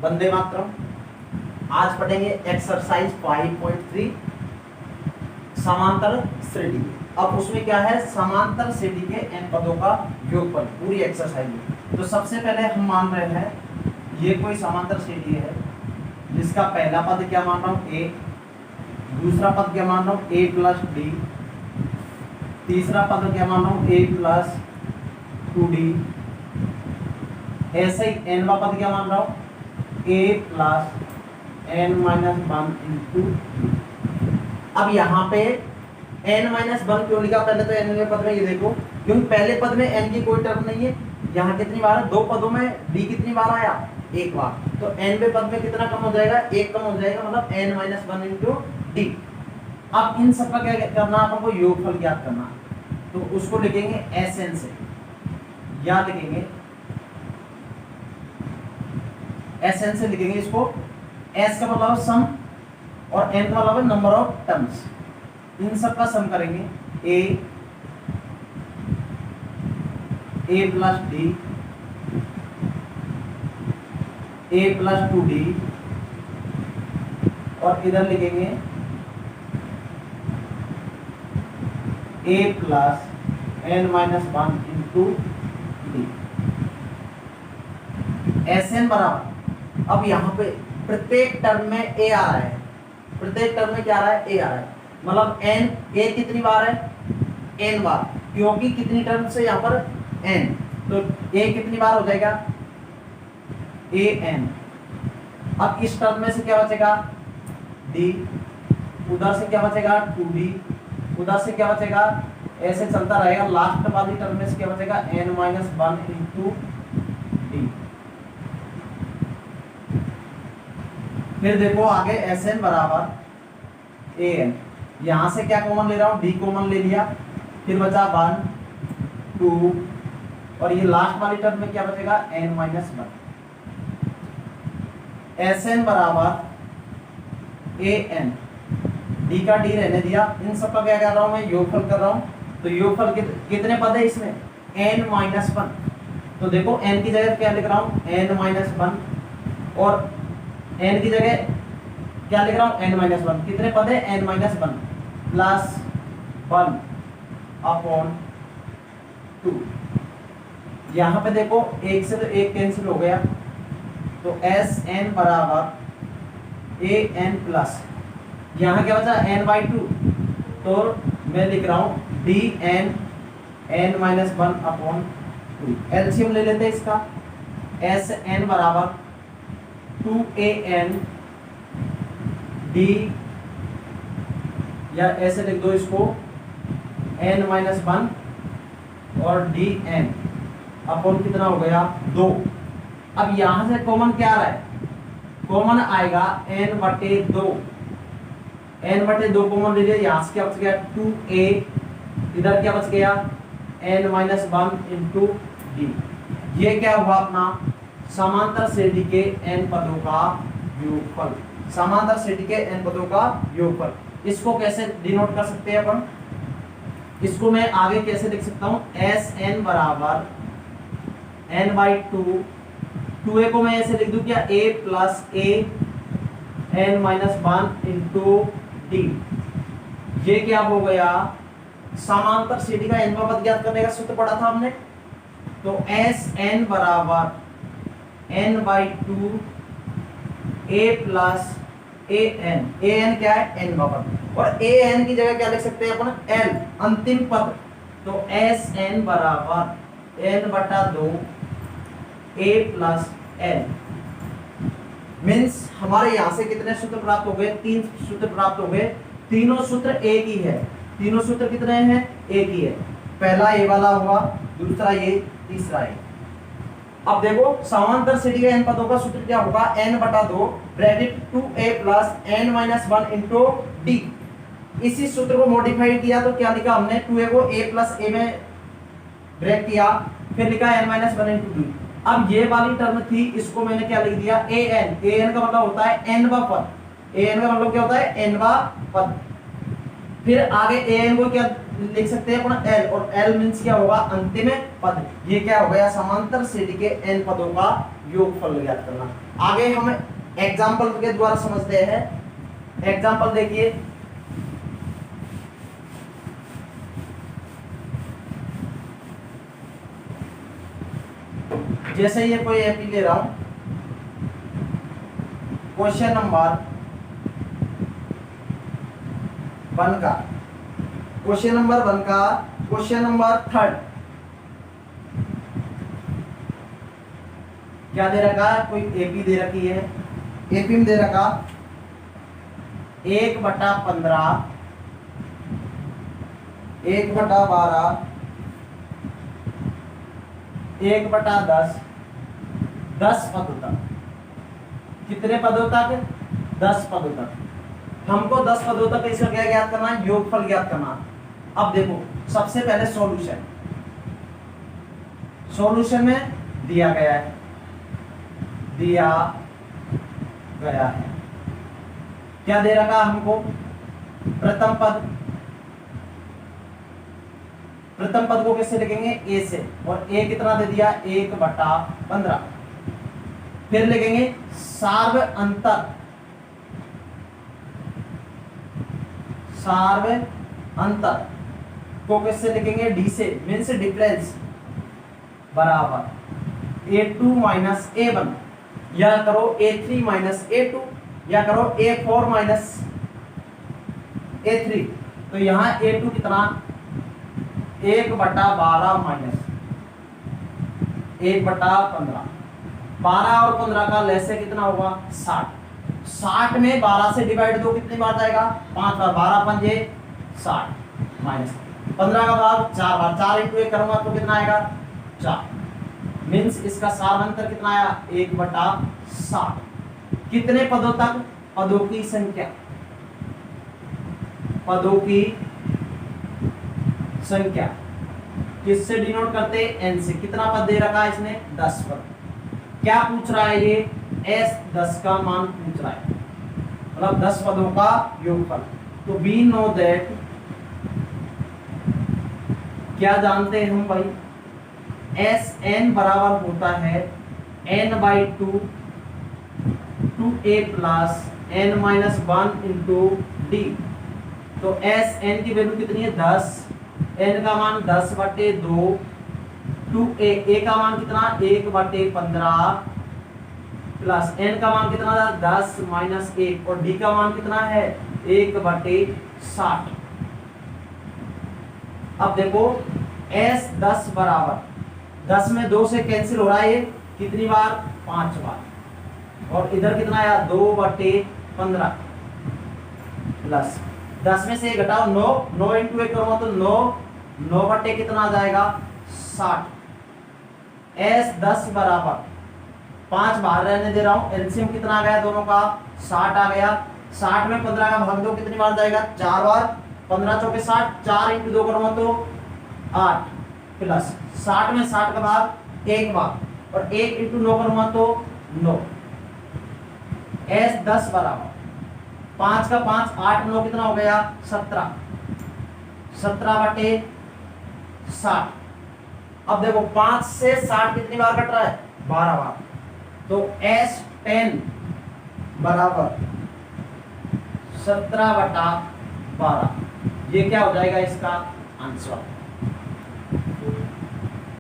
वंदे मातरम। आज पढ़ेंगे एक्सरसाइज 5.3 समांतर श्रेणी। अब उसमें क्या है, समांतर श्रेणी के n पदों का योगफल, पूरी एक्सरसाइज है। तो सबसे पहले हम मान रहे हैं ये कोई समांतर श्रेणी है जिसका पहला पद क्या मान रहा हूं a, दूसरा पद क्या मान रहा हूं a प्लस डी, तीसरा पद क्या मान रहा हूं a प्लस 2d, ऐसे ही n पद क्या मान रहा हूं a plus n minus 1 into. अब यहाँ पे n माइनस 1 क्यों लिखा, पहले तो n वें पद में ये देखो, क्योंकि पहले पद में n की कोई टर्म नहीं है। यहाँ कितनी बार है, दो पदों में d कितनी बार आया, एक बार, तो n वें पद में कितना कम हो जाएगा, एक कम हो जाएगा, मतलब n माइनस 1 इंटू डी। अब इन सब का क्या करना, आपको योगफल ज्ञात करना, तो उसको लिखेंगे Sn से, या लिखेंगे Sn से लिखेंगे इसको। S का मतलब सम और n का मतलब नंबर ऑफ टर्म्स, इन सब का सम करेंगे। a plus D, a plus 2d, और इधर लिखेंगे a plus n minus 1 into D. Sn बराबर, अब यहाँ पे प्रत्येक टर्म में a आ रहा है, प्रत्येक टर्म में क्या आ रहा है, a आ रहा है, मतलब n a कितनी बार है, n बार, क्योंकि कितनी टर्म से यहाँ पर n, तो a कितनी बार हो जाएगा an। अब इस टर्म में से क्या बचेगा d, उधर से क्या बचेगा 2d, उधर से क्या बचेगा, ऐसे चलता रहेगा। लास्ट वाली टर्म में से क्या बचेगा n माइनस 1 इंटू डी। फिर देखो आगे Sn बराबर an, यहां से क्या कॉमन ले रहा हूं, d कॉमन ले लिया, फिर बचा 1 2, और ये लास्ट वाली टर्म में क्या बचेगा n माइनस 1। Sn बराबर an, d का d रहने दिया, इन सब का क्या कर रहा हूं मैं, योगफल कर रहा हूं। तो योगफल कितने पद है इसमें, n माइनस 1। तो देखो n की जगह क्या लिख रहा हूं n माइनस 1, और n की जगह क्या लिख रहा हूं n माइनस 1। कितने पद है n माइनस 1 प्लस 1 अपॉन 2। यहां पे देखो एक से तो एक कैंसिल हो गया, तो Sn बराबर an प्लस, यहां क्या बचा n/2, तो मैं लिख रहा हूं dn n minus 1 upon 2। LCM ले लेते हैं इसका। Sn बराबर 2an d, या ऐसे लिख दो इसको n माइनस 1 और dn अपॉन कितना हो गया 2। अब यहां से कॉमन क्या आ रहा है, कॉमन आएगा n/2, n/2 कॉमन ले लिया, यहां से क्या बच गया 2a, इधर क्या बच गया n माइनस 1 इंटू डी। ये क्या हुआ अपना समांतर श्रेणी के n पदों का योगफल, समांतर श्रेणी के n पदों का योगफल। इसको कैसे डिनोट कर सकते हैं अपन, इसको मैं आगे कैसे लिख सकता हूं, Sn बराबर n/2, 2a को मैं ऐसे लिख दूं क्या a plus a n minus 1 into D. ये क्या हो गया, समांतर श्रेणी का n पद ज्ञात करने का सूत्र पढ़ा था हमने। तो Sn बराबर n/2 a plus an, an क्या है n पद, और an की जगह क्या लिख सकते हैं अपन l, अंतिम पद। तो Sn बराबर n/2 a plus n। Means हमारे यहां से कितने सूत्र प्राप्त हो गए, 3 सूत्र प्राप्त हो गए। तीनों सूत्र एक ही है, तीनों सूत्र कितने हैं, एक ही है। पहला ये वाला हुआ, दूसरा ये, तीसरा ये। अब देखो समांतर श्रेणी के n पदों का सूत्र क्या होगा, n/2 bracket 2a plus n minus 1 into D. इसी सूत्र को मॉडिफाई किया तो क्या लिखा हमने, 2a को a प्लस a में ब्रेक किया, फिर लिखा n माइनस 1 इंटू डी। अब ये वाली टर्म थी, इसको मैंने क्या लिख दिया an का मतलब होता है n वा पद, an का मतलब क्या होता है n वा पद। फिर आगे an को क्या लिख सकते हैं अपना एल, और एल मीन्स क्या होगा, अंतिम पद। ये क्या हो गया, समांतर श्रेणी के एन पदों का योगफल ज्ञात करना। आगे हम एग्जाम्पल के द्वारा समझते हैं। एग्जाम्पल देखिए, जैसे ये कोई एपी ले रहा हूं, क्वेश्चन नंबर 1 का, क्वेश्चन नंबर 1 का क्वेश्चन नंबर 3 क्या दे रखा है, कोई एपी दे रखी है। एपी में दे रखा 1/15, 1/12, 1/10, 10 पदों तक। कितने पदों तक, 10 पदों तक। हमको 10 पदों तक इसका क्या ज्ञात करना है, योगफल ज्ञात करना है। अब देखो, सबसे पहले सॉल्यूशन, सॉल्यूशन में दिया गया है, दिया गया है, क्या दे रखा हमको, प्रथम पद। प्रथम पद को कैसे लिखेंगे, ए से, और ए कितना दे दिया, 1/15। फिर लिखेंगे सार्व अंतर, सार्व अंतर को कैसे लिखेंगे, डी से, मीन्स डिफरेंस, बराबर A2 माइनस A1, या करो A3 माइनस A2, या करो A4 माइनस A3। तो यहाँ A2 कितना, 1/12 माइनस 1/15, 12 और 15 का लैसे कितना होगा, 60। 60 में 12 से डिवाइड दो कितनी बार जाएगा, 5 बार, 12 पंजे 60, माइनस 15 का भाग 4 बार, 4 इंटू 1 करूंगा तो कितना आएगा, 4। मीन्स इसका सारांतर कितना आया, 1/60। कितने पदों तक, पदों की संख्या, पदों की संख्या किससे डिनोट करते हैं, एन से। कितना पद दे रखा है इसने, 10 पद। क्या पूछ रहा है ये, S10 का मान पूछ रहा है, मतलब 10 पदों का योगफल। तो वी नो दैट, क्या जानते हैं हम भाई, Sn बराबर होता है n/2 2a plus n-1 into D. तो Sn की वैल्यू कितनी है, 10, n का मान 10/2, 2a, a का मान कितना, 1/15 प्लस n का मान कितना था, 10 माइनस 1, और d का मान कितना है, 1/60। अब देखो S10 बराबर, 10 में 2 से कैंसिल हो रहा है, ये कितनी बार, 5 बार, और इधर कितना आया, 2/15 प्लस 10 में से घटाओ 9, 9 इंटू 1 करूंगा तो 9 बटे कितना आ जाएगा, 60। S10 बराबर 5 बाहर रहने दे रहा हूं, एलसीएम कितना आ गया दोनों का, 60 आ गया। 60 में 15 का भाग दो कितनी बार जाएगा, 4 बार, 15 चौके 60, 4 इंटू 2 करूंगा तो 8 प्लस 60 में 60 का भाग 1 बार, और 1 इंटू 9 करूंगा तो 9। S10 बराबर 5 का 5, 8 9 कितना हो गया, 17, 17/60। अब देखो 5 से 60 कितनी बार कट रहा है, 12 बार। तो S10 बराबर 17/12, ये क्या हो जाएगा इसका आंसर।